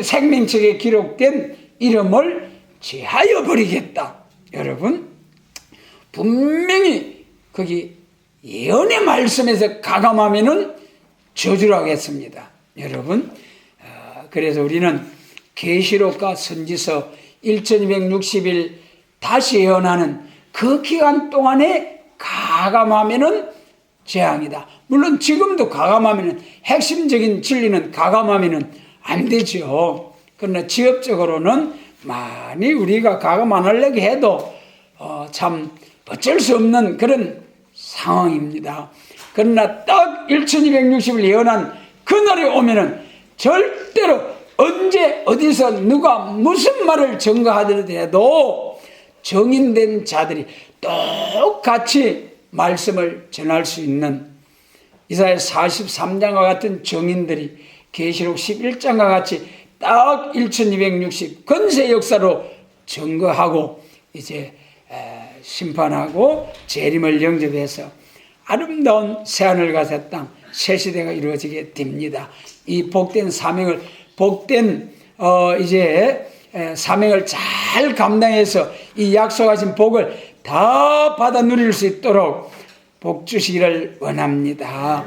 생명책에 기록된 이름을 제하여 버리겠다. 여러분, 분명히 거기 예언의 말씀에서 가감하면은 저주를 하겠습니다. 여러분, 그래서 우리는 계시록과 선지서 1260일 다시 예언하는 그 기간 동안에 가감하면은 재앙이다. 물론 지금도 가감하면은, 핵심적인 진리는 가감하면은 안 되죠. 그러나 지역적으로는 많이 우리가 가감 안 하려고 해도 참 어쩔 수 없는 그런 상황입니다. 그러나 딱 1260을 예언한 그날이 오면은 절대로 언제 어디서 누가 무슨 말을 증거하더라도 정인된 자들이 똑같이 말씀을 전할 수 있는 이사야 43장과 같은 정인들이 계시록 11장과 같이 딱 1260 건세 역사로 증거하고 이제 심판하고 재림을 영접해서 아름다운 새하늘과 새 땅, 새 시대가 이루어지게 됩니다. 이 복된 사명을, 복된 이제 사명을 잘 감당해서 이 약속하신 복을 다 받아 누릴 수 있도록 복 주시기를 원합니다.